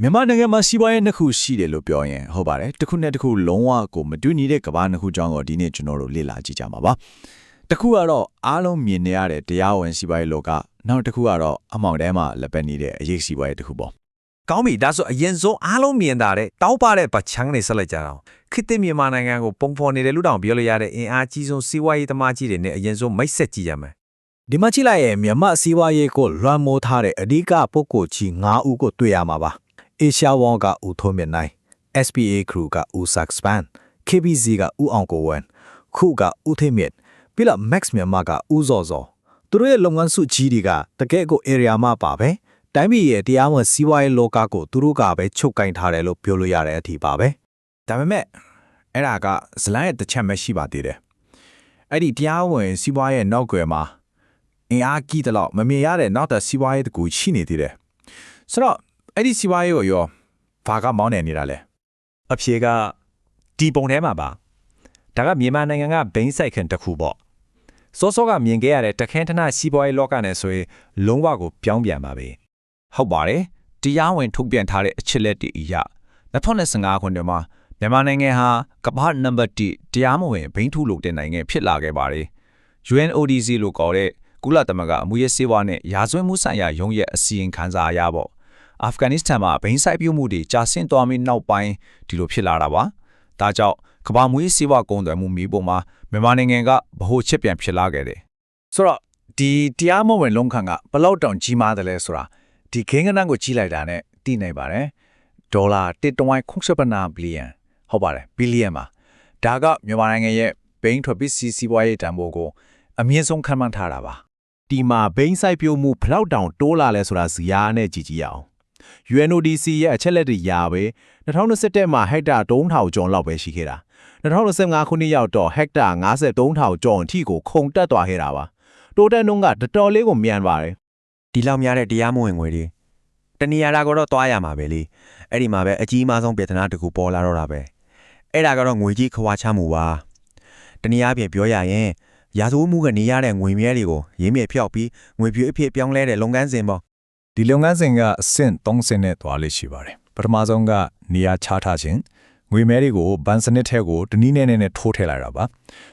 မြန်မာနိုင်ငံမှာစီးပွားရေးနှစ်ခုရှိတယ်လို့ပြောရင်ဟုတ်ပါတယ်တစ်ခုနဲ့တစ်ခုလုံးဝကိုမတူညီတဲ့ကမ္ဘာနှစ်ခုကြောင်းကိုဒီနေ့ကျွန်တော်တို့လေ့လာကြည့်ကြမှာပါတစ်ခုကတော့အားလုံးမြင်နေရတဲ့တရားဝင်စီးပွားရေးလောကနောက်တစ်ခုကတော့အမောင်ထဲမှာလက်ပတ်နေတဲ့အရေးစီးပွားရေးတစ်ခုပေါ့ကောင်းပြီဒါဆိုအရင်ဆုံးအားလုံးမြင်တာတဲ့တောက်ပတဲ့ပချန်းနေဆက်လိုက်ကြအောင်ခေတ်သစ်မြန်မာနိုင်ငံကိုပုံဖော်နေတယ်လို့တောင်ပြောလို့ရတဲ့အင်အားကြီးဆုံးစီးပွားရေးသမားကြီးတွေနဲ့အရင်ဆုံးမိတ်ဆက်ကြည့်ရမယ်ဒီမှာကြည့်လိုက်ရင်မြန်မာစီးပွားရေးကိုလွှမ်းမိုးထားတဲ့အဓိကပုဂ္ဂိုလ်ကြီး9ဦးကိုတွေ့ရမှာပါAsia Wong ကဦးထွန်းမြင့်နိုင် SPA Crew ကဦးဆက်စပန် KBZ ကဦးအောင်ကိုဝင်းခုကဦးထေမြင့်ပြီးတော့ Max မြန်မာကဦးစောစောသူတို့ရဲ့လုပ်ငန်းစုကြီးတွေကတကယ့်ကို area မှာပါပဲတိုင်းပြည်ရဲ့တရားဝင်စီးပွားရေးလောကကိုသူတို့ကပဲချုပ်ကင်ထားတယ်လို့ပြောလို့ရတဲ့အထိပါပဲဒါပေမဲ့အဲ့ဒါကဇလန်ရဲ့တစ်ချက်ပဲရှိပါသေးတယ်အဲ့ဒီတရားဝင်စီးပွားရေးနောက်ွယ်မှာအင်အားကြီးတယ်လို့မမြင်ရတဲ့နောက်တဲ့စီးပွားရေးတကူရှိနေသေးတယ်ဆိုတော့အဲ့ဒီစီးပွားရေးကိုရောဘာကမောင်းနေနေတာလဲအဖြေကဒီပုံထဲမှာပါဒါကမြန်မာနိုင်ငံကဘိန်းစိုက်ခင်တစ်ခုပေါ့စောစောကမြင်ခဲ့ရတဲ့တခန်းထနစီးပွားရေးလောကနဲ့ဆိုရင်လုံးဝကိုပြောင်းပြန်ပါပဲဟုတ်ပါတယ်တရားဝင်ထုတ်ပြန်ထားတဲ့အချက်လက်တွေအရ2015ခုနှစ်မှာမြန်မာနိုင်ငံဟာကမ္ဘာနံပါတ်1တရားမဝင်ဘိန်းထုလုပ်တဲ့နိုင်ငံဖြစ်လာခဲ့ပါတယ် UNODC လို့ခေါ်တဲ့ကုလသမဂ္ဂအမှုရေးစေဝါနဲ့ရာဇဝတ်မှုဆိုင်ရာရုံးရဲ့အစီရင်ခံစာအရပေါ့အာဖဂန်နစ္စတန်မှာဘိန်းစိုက်ပြုမှုတွေကြာဆင်းသွားပြီးနောက်ပိုင်းဒီလိုဖြစ်လာတာပါဒါကြောင့်ကမ္ဘာမွေးစေဝါကုန်သွယ်မှုမီးပုံမှာမြန်မာနိုင်ငံကဗဟိုချက်ပြန်ဖြစ်လာခဲ့တယ်ဆိုတော့ဒီတရားမဝင်လုံးခန့်ကဘလောက်တောင်ကြီးမားတယ်လဲဆိုတာဒီခင်းကနန်းကိုကြီးလိုက်တာနဲ့သိနိုင်ပါတယ်ဒေါ်လာ1.8 ဘီလီယံဟုတ်ပါတယ်ဘီလီယံပါဒါကမြန်မာနိုင်ငံရဲ့ဘိန်းထွက်ပစ္စည်းစီးပွားရေးတန်ဖိုးကိုအမြင့်ဆုံးခန့်မှန်းထားတာပါဒီမှာဘိန်းစိုက်ပျိုးမှုဘလောက်တောင်တိုးလာလဲဆိုတာဇယားနဲ့ကြည့်ကြည့်ရအောင်UNODC ရဲ့အချက်လက်တွေရာပဲ2021မှာဟက်တာ3000ကျော်လောက်ပဲရှိခဲ့တာ2025ခုနှစ်ရောက်တော့ဟက်တာ53000ကျော်အထိကိုခုန်တက်သွားခဲ့တာပါတိုးတက်နှုန်းကတော်တော်လေးကိုမြန်ပါတယ်ဒီလောက်များတဲ့တရားမဝင်ငွေတွေတဏှာရာကတော့သွားရမှာပဲလေအဲ့ဒီမှာပဲအကြီးမားဆုံးပြဿနာတစ်ခုပေါ်လာတော့တာပဲအဲ့ဒါကတော့ငွေကြီးခွာချမှုပါတနည်းအားဖြင့်ပြောရရင်ရာဇဝမှုကနေရတဲ့ငွေမြဲတွေကိုရင်းမြစ်ဖျောက်ပြီးငွေပြည့်အဖြစ်ပြောင်းလဲတဲ့လုပ်ငန်းစဉ်ပေါ့ဒီလုပ်ငန်းစဉ်ကအဆင့်30နဲ့သွားလေးရှိပါတယ်ပထမဆုံးကနေရာချထားခြင်းငွေမဲတွေကိုဘဏ်စနစ်ထဲကိုတနည်းနဲ့ထိုးထည့်လိုက်တာပါ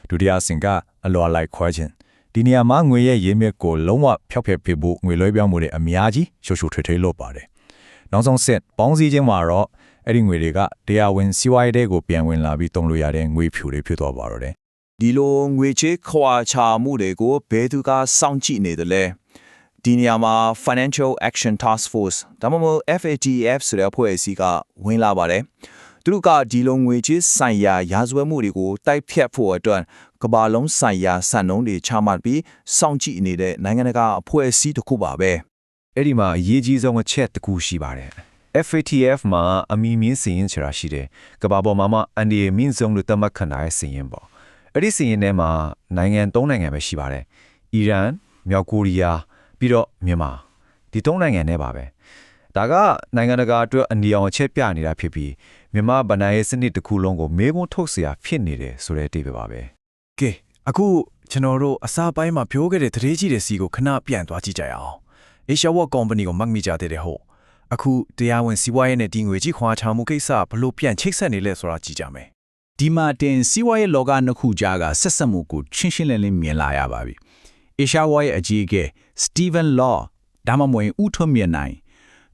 ဒုတိယအဆင့်ကအလွာလိုက်ခွဲခြင်းဒီနေရာမှာငွေရဲ့ရင်းမြစ်ကိုလုံးဝဖျောက်ဖျက်ပေးဖို့ငွေလွှဲပြောင်းမှုတွေအများကြီးရှုပ်ထွေးလုပ်ပါတယ်နောက်ဆုံးဆင့်ပေါင်းစည်းခြင်းမှာတော့အဲ့ဒီငွေတွေကတရားဝင်စီးပွားရေးတွေကိုပြန်ဝင်လာပြီးတုံးလို့ရတဲ့ငွေဖြူတွေဖြစ်သွားပါတော့တယ်ဒီလိုငွေချေးခွာချမှုတွေကိုဘယ်သူကစောင့်ကြည့်နေတယ်လဲဒီနေရာမှာ Financial Action Task Force ဒါမှမဟုတ် FATF ဆိုတဲ့အဖွဲ့အစည်းကဝင်လာပါတယ်သူတို့ကဒီလိုငွေချေးဆိုင်ရာရာဇဝတ်မှုတွေကိုတိုက်ဖြတ်ဖို့အတွက်ကမ္ဘာလုံးဆိုင်ရာစံနှုန်းတွေချမှတ်ပြီးစောင့်ကြည့်နေတဲ့နိုင်ငံတကာအဖွဲ့အစည်းတစ်ခုပါပဲအဲ့ဒီမှာအရေးကြီးဆုံးအချက်တစ်ခုရှိပါတယ် FATF မှာအမီမင်းစီရင်ချရာရှိတယ်ကမ္ဘာပေါ်မှာအန်ဒီမင်းဆုံးလို့သတ်မှတ်ခံရတဲ့စီရင်ပေါ့အဲ့ဒီစီရင်ထဲမှာနိုင်ငံ၃နိုင်ငံပဲရှိပါတယ်အီရန်မြောက်ကိုရီးယားပြီးတော့မြန်မာဒီ၃နိုင်ငံနဲ့ပါပဲဒါကနိုင်ငံတကာအတွက်အနီအောင်အချက်ပြနေတာဖြစ်ပြီးမြန်မာဗဏ္ဍာရေးစနစ်တစ်ခုလုံးကိုမေးခွန်းထုတ်เสียဖြစ်နေတယ်ဆိုတဲ့အတိတ်ပဲပါပဲကဲအခုကျွန်တော်တို့အစားပိုင်းမှာပြောခဲ့တဲ့သတင်းကြီးတွေစီကိုခဏပြန်သွားကြည့်ကြရအောင် Asia World Company ကိုမှတ်မိကြတဲ့ဟုတ်အခုတရားဝင်စီးပွားရေးနဲ့ဒီငွေကြီးခွာချမှုကိစ္စဘလို့ပြန်ချိတ်ဆက်နေလဲဆိုတာကြည့်ကြမယ်ဒီမှာတင်စီးပွားရေးလောကနှစ်ခုကြားကဆက်ဆက်မှုကိုရှင်းလင်းမြင်လာရပါပြီAsia World ရဲ့အကြီးအကဲ Stephen Law ဒါမှမဟုတ်ဦးထွန်းမြင့်နိုင်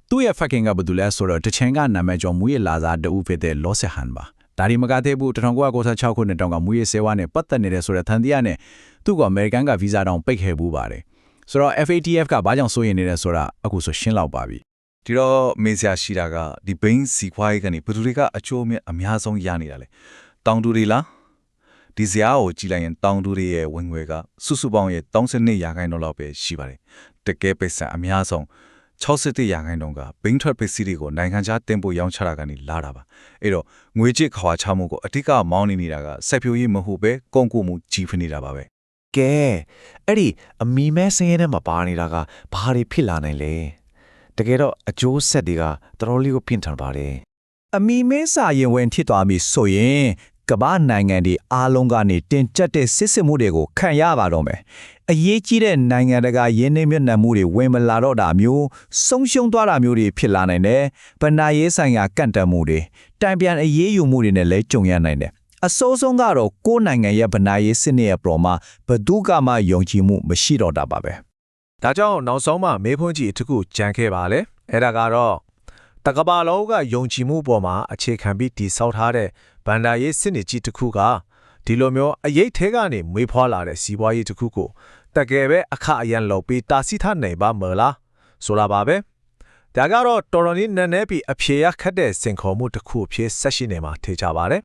သူ့ရဲ့ fucking ကဘာလို့လဲဆိုတော့တချင်ကနာမည်ကျော်မူရဲ့လာစားတူဖြစ်တဲ့ Law Sehan ပါဒါဒီမကသေးဘူး1996ခုနှစ်တောင်ကမူရဲ့ဆေးဝါးနဲ့ပတ်သက်နေတဲ့ဆိုတဲ့သံတရားနဲ့သူ့ကအမေရိကန်ကဗီဇာတောင်ပိတ်ခဲ့ဘူးပါတယ်ဆိုတော့ FATF ကဘာကြောင့်စိုးရိမ်နေလဲဆိုတာအခုဆိုရှင်းလောက်ပါပြီဒီတော့မေးစရာရှိတာကဒီဘိန်းစီခွားရေးကနေဘယ်သူတွေကအကျိုးအမြတ်အများဆုံးရနေတာလဲတောင်တူတွေလားဒီဇာတ်ကိုကြည့်လိုက်ရင်တောင်တူတွေရဲ့ဝင်ငွေကစုစုပေါင်းရဲ့32%လောက်ပဲရှိပါတယ်တကယ်ပိတ်ဆံအများဆုံး61%ကဘိန်းထွက်ပစ္စည်းတွေကိုနိုင်ငံခြားတင်ပို့ရောင်းချတာကနေလာတာပါအဲ့တော့ငွေကြေးခွာချမှုကိုအဓိကမောင်းနေတာကစိုက်ပျိုးရေးမဟုတ်ပဲကုန်ကူမှုကြီးဖြစ်နေတာပါပဲကဲအဲ့ဒီအမီမဲစင်းရဲနဲ့မပါနေတာကဘာတွေဖြစ်လာနိုင်လဲတကယ်တော့အကျိုးဆက်တွေကတော်တော်လေးကိုပြင်းထန်ပါတယ်အမီမဲစာရင်ဝင်ဖြစ်သွားပြီဆိုရင်ကမ္ဘာနိုင်ငံတွေအားလုံးကနေတင်ကျက်တဲ့စစ်စစ်မှုတွေကိုခံရပါတော့မယ် အရေးကြီးတဲ့နိုင်ငံတကာရင်းနှီးမြှုပ်နှံမှုတွေဝင်မလာတော့တာမျိုးဆုံးရှုံးသွားတာမျိုးတွေဖြစ်လာနိုင်တယ်။ဗဏ္ဍာရေးဆိုင်ရာကန့်တက်မှုတွေတံပြန်အရေးယူမှုတွေနဲ့လည်းကြုံရနိုင်တယ်။အစိုးဆုံးကတော့ကိုယ်နိုင်ငံရဲ့ဗဏ္ဍာရေးစနစ်ရဲ့ပရောမှာဘယ်သူကမှယုံကြည်မှုမရှိတော့တာပါပဲ။ ဒါကြောင့်နောက်ဆုံးမှမေးခွန်းကြီးတစ်ခုကြံခဲ့ပါလေအဲ့ဒါကတော့တကဘာလုံးကယုံကြည်မှုပေါ်မှာအခြေခံပြီးတည်ဆောက်ထားတဲ့ဗန္ဒာရေးစနစ်ကြီးတစ်ခုကဒီလိုမျိုးအရေးထဲကနေမွေးဖွားလာတဲ့စီးပွားရေးတစ်ခုကိုတကယ်ပဲအခအရန်လုပ်ပြီးတာစီထားနိုင်ပါမလားဆိုလာပါပဲဒါကတော့တော်တော်လေးနည်းနည်းပြီးအဖြေရခက်တဲ့စင်ခေါ်မှုတစ်ခုဖြစ်ဆက်ရှိနေမှာထေချပါတယ်